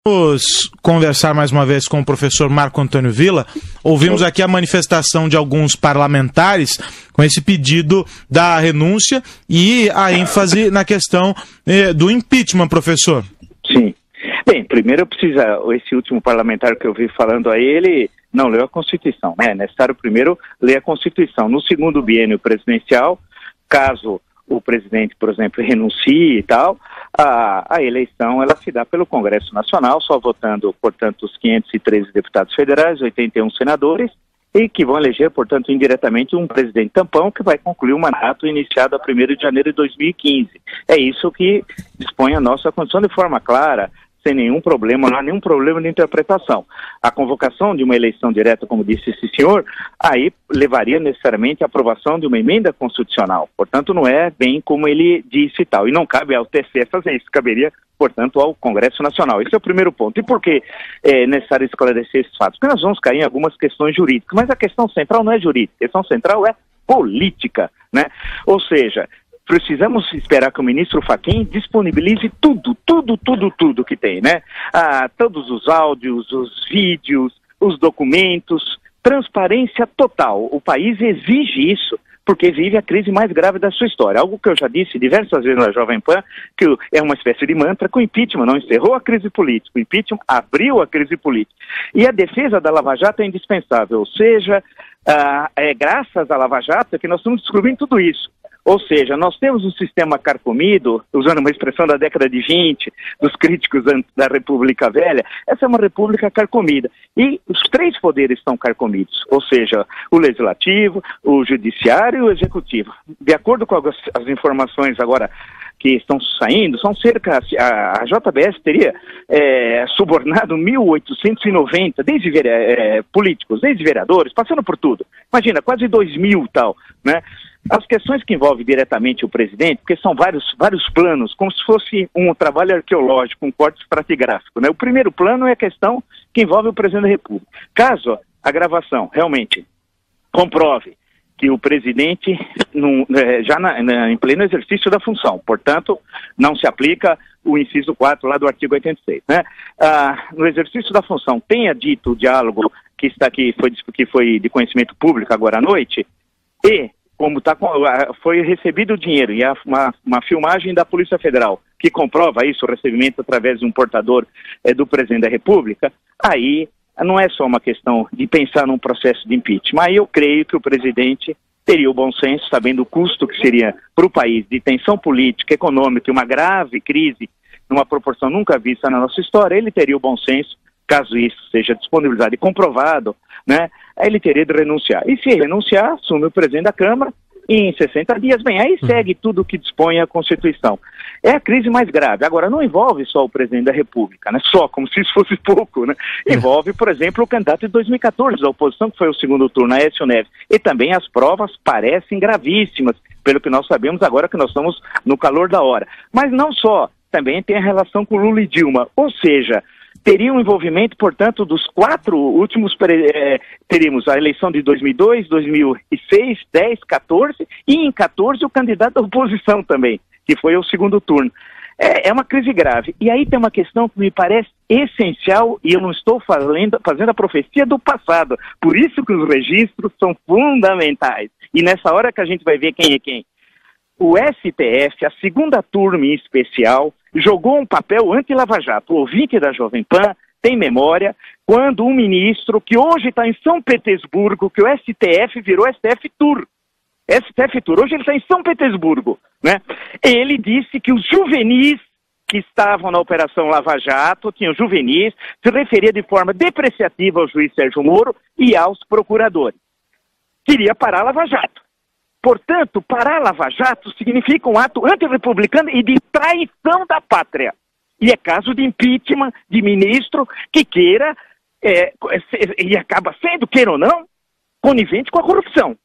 Vamos conversar mais uma vez com o professor Marco Antônio Villa. Ouvimos aqui a manifestação de alguns parlamentares com esse pedido da renúncia e a ênfase na questão do impeachment, professor. Sim. Bem, primeiro esse último parlamentar que eu vi falando aí, ele não leu a Constituição, né? É necessário primeiro ler a Constituição. No segundo biênio presidencial, caso o presidente, por exemplo, renuncie e tal, a eleição ela se dá pelo Congresso Nacional, só votando, portanto, os 513 deputados federais, 81 senadores, e que vão eleger, portanto, indiretamente um presidente tampão que vai concluir o mandato iniciado a 1º de janeiro de 2015. É isso que dispõe a nossa Constituição de forma clara, sem nenhum problema, não há nenhum problema de interpretação. A convocação de uma eleição direta, como disse esse senhor, aí levaria necessariamente à aprovação de uma emenda constitucional. Portanto, não é bem como ele disse e tal. E não cabe ao TSE fazer isso, caberia, portanto, ao Congresso Nacional. Esse é o primeiro ponto. E por que é necessário esclarecer esses fatos? Porque nós vamos cair em algumas questões jurídicas, mas a questão central não é jurídica, a questão central é política, né? Ou seja, precisamos esperar que o ministro Fachin disponibilize tudo que tem, né? Todos os áudios, os vídeos, os documentos, transparência total. O país exige isso, porque vive a crise mais grave da sua história. Algo que eu já disse diversas vezes na Jovem Pan, que é uma espécie de mantra, que o impeachment não encerrou a crise política, o impeachment abriu a crise política. E a defesa da Lava Jato é indispensável, ou seja, graças à Lava Jato que nós estamos descobrindo tudo isso. Ou seja, nós temos um sistema carcomido, usando uma expressão da década de 20, dos críticos da República Velha, essa é uma república carcomida. E os três poderes estão carcomidos, ou seja, o Legislativo, o Judiciário e o Executivo. De acordo com as informações agora que estão saindo, são cerca, a JBS teria subornado 1.890, desde políticos, desde vereadores, passando por tudo. Imagina, quase 2.000 tal, né? As questões que envolvem diretamente o presidente, porque são vários planos, como se fosse um trabalho arqueológico, um corte estratigráfico, né? O primeiro plano é a questão que envolve o presidente da República. Caso a gravação realmente comprove que o presidente, em pleno exercício da função, portanto, não se aplica o inciso 4 lá do artigo 86, né? No exercício da função, tenha dito o diálogo que foi de conhecimento público agora à noite, e como foi recebido o dinheiro e uma filmagem da Polícia Federal que comprova isso, o recebimento através de um portador do presidente da República, aí não é só uma questão de pensar num processo de impeachment. Aí eu creio que o presidente teria o bom senso, sabendo o custo que seria para o país de tensão política, econômica e uma grave crise, numa proporção nunca vista na nossa história, ele teria o bom senso, caso isso seja disponibilizado e comprovado, né, ele teria de renunciar. E se renunciar, assume o presidente da Câmara e em 60 dias, bem, aí segue tudo o que dispõe a Constituição. É a crise mais grave. Agora, não envolve só o presidente da República, né? Só, como se isso fosse pouco, né? Envolve, por exemplo, o candidato de 2014 da oposição, que foi o segundo turno, Aécio Neves. E também as provas parecem gravíssimas, pelo que nós sabemos agora que nós estamos no calor da hora. Mas não só, também tem a relação com Lula e Dilma. Ou seja, teria um envolvimento, portanto, dos 4 últimos, teríamos a eleição de 2002, 2006, 10, 14, e em 14 o candidato da oposição também, que foi o segundo turno. É uma crise grave. E aí tem uma questão que me parece essencial, e eu não estou fazendo a profecia do passado, por isso que os registros são fundamentais. E nessa hora que a gente vai ver quem é quem. O STF, a segunda turma em especial, jogou um papel anti-Lava Jato. O ouvinte da Jovem Pan tem memória quando um ministro, que hoje está em São Petersburgo, que o STF virou STF Tour. STF Tour, hoje ele está em São Petersburgo, né? Ele disse que os juvenis que estavam na Operação Lava Jato, tinham juvenis, se referia de forma depreciativa ao juiz Sérgio Moro e aos procuradores. Queria parar a Lava Jato. Portanto, parar a Lava Jato significa um ato antirrepublicano e de traição da pátria. E é caso de impeachment de ministro que queira, e acaba sendo, queira ou não, conivente com a corrupção.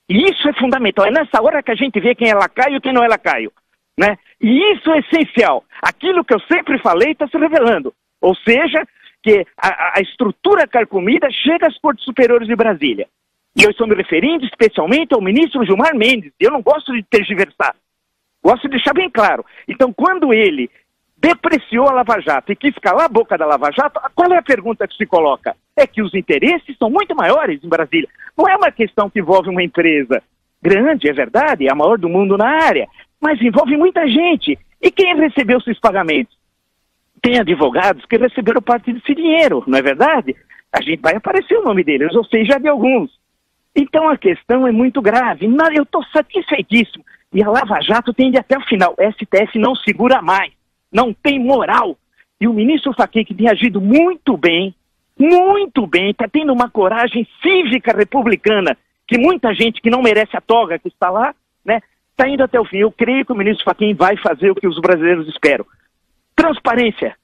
E isso é fundamental. É nessa hora que a gente vê quem é lacaio e quem não é lacaio, né? E isso é essencial. Aquilo que eu sempre falei está se revelando. Ou seja, que a estrutura carcomida chega às Cortes Superiores de Brasília. E eu estou me referindo especialmente ao ministro Gilmar Mendes. Eu não gosto de tergiversar. Gosto de deixar bem claro. Então, quando ele depreciou a Lava Jato e quis calar a boca da Lava Jato, qual é a pergunta que se coloca? É que os interesses são muito maiores em Brasília. Não é uma questão que envolve uma empresa grande, é verdade, é a maior do mundo na área, mas envolve muita gente. E quem recebeu esses pagamentos? Tem advogados que receberam parte desse dinheiro, não é verdade? A gente vai aparecer o nome deles, ou seja, de alguns. Então a questão é muito grave. Eu estou satisfeitíssimo. E a Lava Jato tende até o final. O STF não segura mais. Não tem moral. E o ministro Fachin, que tem agido muito bem, está tendo uma coragem cívica republicana, que muita gente que não merece a toga que está lá, né, está indo até o fim. Eu creio que o ministro Fachin vai fazer o que os brasileiros esperam. Transparência,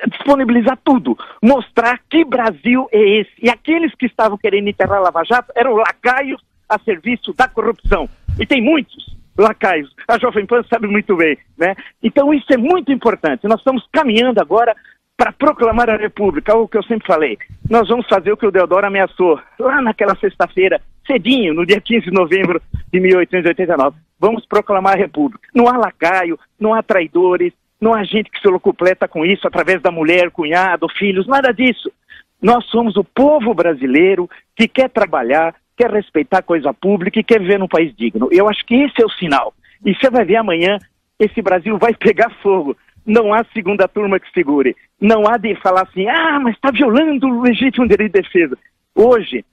disponibilizar tudo, mostrar que Brasil é esse. E aqueles que estavam querendo enterrar a Lava Jato eram lacaios a serviço da corrupção. E tem muitos lacaios, a Jovem Pan sabe muito bem, né? Então isso é muito importante. Nós estamos caminhando agora para proclamar a República, o que eu sempre falei. Nós vamos fazer o que o Deodoro ameaçou, lá naquela sexta-feira, cedinho, no dia 15 de novembro de 1889. Vamos proclamar a República. Não há lacaio, não há traidores, não há gente que se locupleta com isso através da mulher, cunhado, filhos, nada disso. Nós somos o povo brasileiro que quer trabalhar, quer respeitar a coisa pública e quer viver num país digno. Eu acho que esse é o sinal. E você vai ver amanhã, esse Brasil vai pegar fogo. Não há segunda turma que segure. Não há de falar assim, mas está violando o legítimo direito de defesa. Hoje,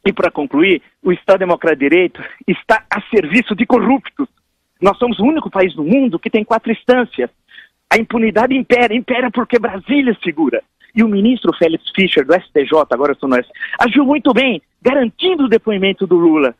e para concluir, o Estado Democrático de Direito está a serviço de corruptos. Nós somos o único país do mundo que tem 4 instâncias. A impunidade impera porque Brasília segura. E o ministro Félix Fischer, do STJ, agora eu estou no STJ, agiu muito bem, garantindo o depoimento do Lula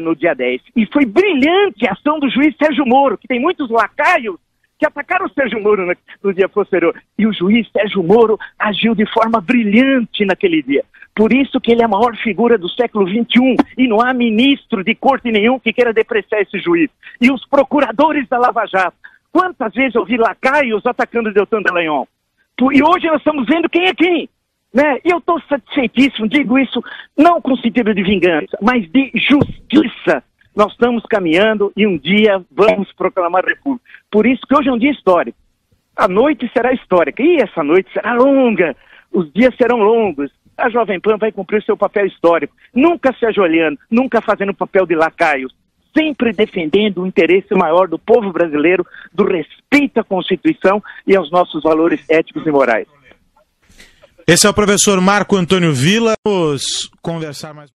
no dia 10. E foi brilhante a ação do juiz Sérgio Moro, que tem muitos lacaios que atacaram o Sérgio Moro no dia posterior. E o juiz Sérgio Moro agiu de forma brilhante naquele dia. Por isso que ele é a maior figura do século XXI. E não há ministro de corte nenhum que queira depreciar esse juiz. E os procuradores da Lava Jato. Quantas vezes eu vi lacaios atacando o Deltan Dallagnol? E hoje nós estamos vendo quem é quem, né? E eu estou satisfeitíssimo, digo isso não com sentido de vingança, mas de justiça. Nós estamos caminhando e um dia vamos proclamar a República. Por isso que hoje é um dia histórico. A noite será histórica. E essa noite será longa, os dias serão longos. A Jovem Pan vai cumprir o seu papel histórico, nunca se ajoelhando, nunca fazendo papel de lacaios, sempre defendendo o interesse maior do povo brasileiro, do respeito à Constituição e aos nossos valores éticos e morais. Esse é o professor Marco Antônio Villa. Vamos conversar mais.